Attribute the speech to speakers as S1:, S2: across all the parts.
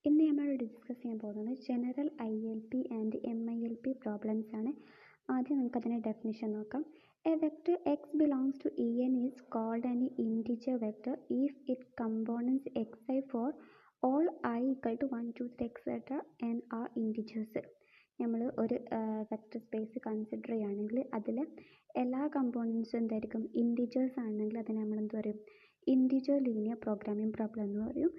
S1: ഇന്ന് നമ്മൾ ഡിസ്കസ് ചെയ്യാൻ പോകുന്നത് general ILP and MILP problems ആണ്. ആദ്യം നമുക്കതിൻ്റെ ഡെഫിനിഷൻ നോക്കാം. A vector x belongs to EN is called an integer vector if it components xi for all I equal to 1 2 3 etcetera n are integers. നമ്മൾ ഒരു vector space consider ചെയ്യുകയാണെങ്കിൽ അതിൽ എല്ലാ കമ്പോണൻസും എന്തായിരിക്കും, ഇൻറ്റിജേഴ്സ് ആണെങ്കിൽ അതിനെ നമ്മൾ എന്ത് പറയും, ഇൻറ്റിജർ ലീനിയർ പ്രോഗ്രാമിംഗ് പ്രോബ്ലം എന്ന് പറയും.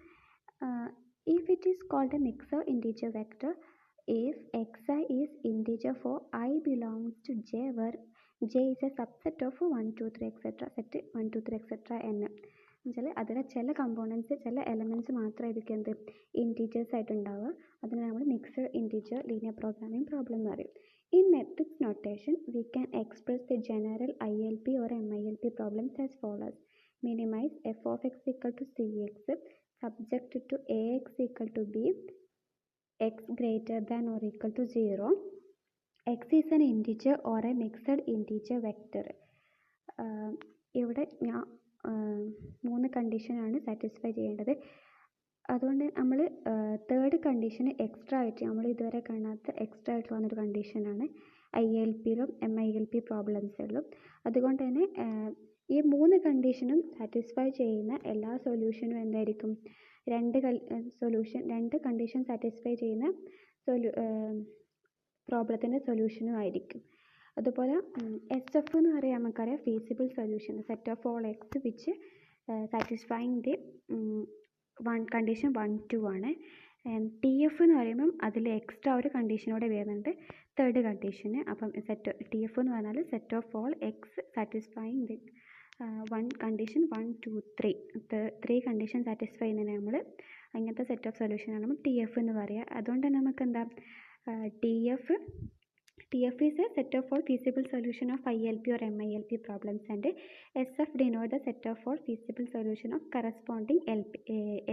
S1: If it is called a mixer integer vector if xi is integer for I belongs to j where j is a subset of 1 2 3 etc set 1 2 3 etc n എന്നുവെച്ചാൽ അതിലെ ചില components ചില elements മാത്രമായിരിക്കും എന്ത് integers ആയിട്ട് ഉണ്ടാവുക. അതിനെ നമ്മൾ mixed integer linear programming problem എന്ന് പറയും. In matrix notation we can express the general ILP or MILP problems as follows. Minimize f of x equal to cx subject to ax equal to b, x greater than or equal to 0, x is an integer or a mixed integer vector. ഇവിടെ ഞാൻ 3 കണ്ടീഷനാണ് satisfy ചെയ്യേണ്ടത്. അതുകൊണ്ട് നമ്മൾ third condition extra ആയിട്ട് നമ്മൾ ഇതുവരെ കാണാത്ത എക്സ്ട്രാ ആയിട്ട് വന്നൊരു കണ്ടീഷനാണ് ILPയിലും MILP പ്രോബ്ലംസിലും. അതുകൊണ്ട് തന്നെ ഈ 3 കണ്ടീഷനും സാറ്റിസ്ഫൈ ചെയ്യുന്ന എല്ലാ സൊല്യൂഷനും എന്തായിരിക്കും, രണ്ട് കണ്ടീഷൻ സാറ്റിസ്ഫൈ ചെയ്യുന്ന പ്രോബ്ലത്തിൻ്റെ സൊല്യൂഷനും ആയിരിക്കും. അതുപോലെ SF എന്ന് പറയാൻ നമുക്കറിയാം feasible solution set of all X which satisfying the condition 1 2 ആണ്. TF എന്ന് പറയുമ്പം അതിൽ എക്സ്ട്രാ ഒരു കണ്ടീഷനോടെ വരുന്നുണ്ട്, തേർഡ് കണ്ടീഷന്. അപ്പം TF എന്ന് പറഞ്ഞാൽ set of all X satisfying the condition 1 2 3 condition satisfy ചെയ്യുന്നതിന് നമ്മൾ അങ്ങനത്തെ സെറ്റ് ഓഫ് സൊല്യൂഷനാണ് നമ്മൾ TF എന്ന് പറയുക. അതുകൊണ്ട് തന്നെ നമുക്ക് എന്താ TF is a set of all feasible solution of ILP or MILP problems and SF denote the set of all feasible solution of corresponding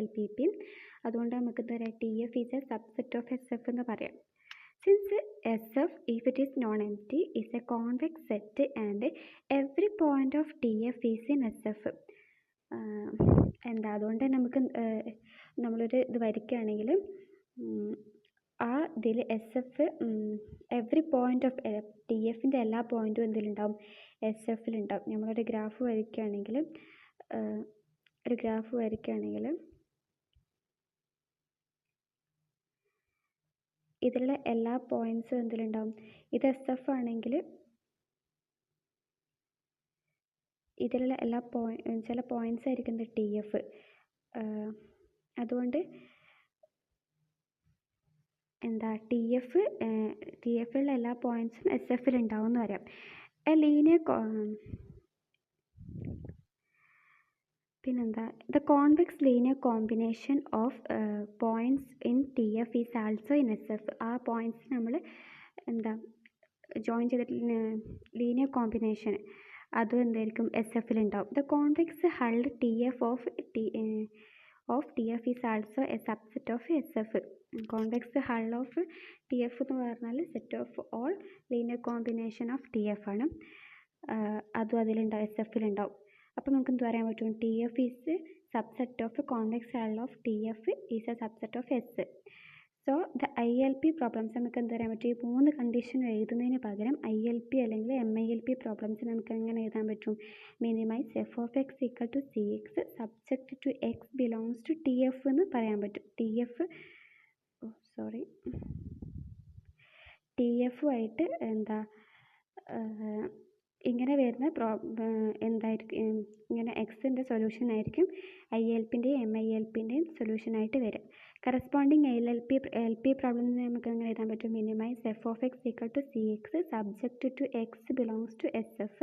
S1: LPP. അതുകൊണ്ട് നമുക്ക് എന്താ പറയുക, TF is a subset of SF എന്ന് പറയാം. Since SF, if it is non-empty, is a convex set and every point of TF is in SF. അതുകൊണ്ട് നമുക്ക് നമ്മളൊരു ഇത് വരയ്ക്കുകയാണെങ്കിൽ ആ ഇതിൽ SF എവറി പോയിൻ്റ് ഓഫ് TFൻ്റെ എല്ലാ പോയിൻറ്റും എന്തിലുണ്ടാവും, SFലുണ്ടാവും. നമ്മളൊരു ഗ്രാഫ് വരയ്ക്കുകയാണെങ്കിൽ ഇതിലുള്ള എല്ലാ പോയിൻറ്റ്സും എന്തിലുണ്ടാവും, ഇത് SF ആണെങ്കിൽ ഇതിലുള്ള എല്ലാ ചില പോയിൻറ്റ്സ് ആയിരിക്കും TF. അതുകൊണ്ട് എന്താ TFലുള്ള എല്ലാ പോയിൻറ്റ്സും SFലുണ്ടാവും എന്ന് പറയാം. പിന്നെന്താ, the convex linear combination of points in TF is also in SF. ആ പോയിൻറ്റ്സ് നമ്മൾ എന്താ ജോയിൻ ചെയ്തിട്ട് ലീനിയർ കോമ്പിനേഷൻ അതും എന്തായിരിക്കും SFലുണ്ടാവും. The convex hull TF of TF is also a subset of SF. Convex hull of TF എന്ന് പറഞ്ഞാൽ set of all linear combination of TF ആണ്. അതും അതിലുണ്ടാവും, SFലുണ്ടാവും. അപ്പോൾ നമുക്ക് എന്ത് പറയാൻ പറ്റും, TF is subset of convex hull of TF is a subset of S. So the ILP problems നമുക്ക് എന്ത് പറയാൻ പറ്റും, ഈ 3 കണ്ടീഷൻ എഴുതുന്നതിന് പകരം ILP അല്ലെങ്കിൽ MILP പ്രോബ്ലംസ് നമുക്ക് എങ്ങനെ എഴുതാൻ പറ്റും, minimise f of x equal to CX subject to x belongs to TF എന്ന് പറയാൻ പറ്റും. TFുമായിട്ട് എന്താ ഇങ്ങനെ വരുന്ന എന്തായിരിക്കും, ഇങ്ങനെ എക്സിൻ്റെ സൊല്യൂഷൻ ആയിരിക്കും ILPൻ്റെയും MILPൻ്റെയും സൊല്യൂഷനായിട്ട് വരും. കറസ്പോണ്ടിങ് LP പ്രോബ്ലം നമുക്ക് എങ്ങനെ എഴുതാൻ പറ്റും, minimise f of x equal to CX subject to x belongs to SF.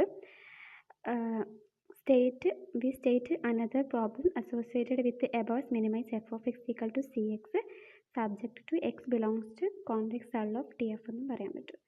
S1: We state another problem associated with the above. Minimize f of x equal to CX subject to x belongs to convex hull of TF എന്ന് പറയാൻ പറ്റും.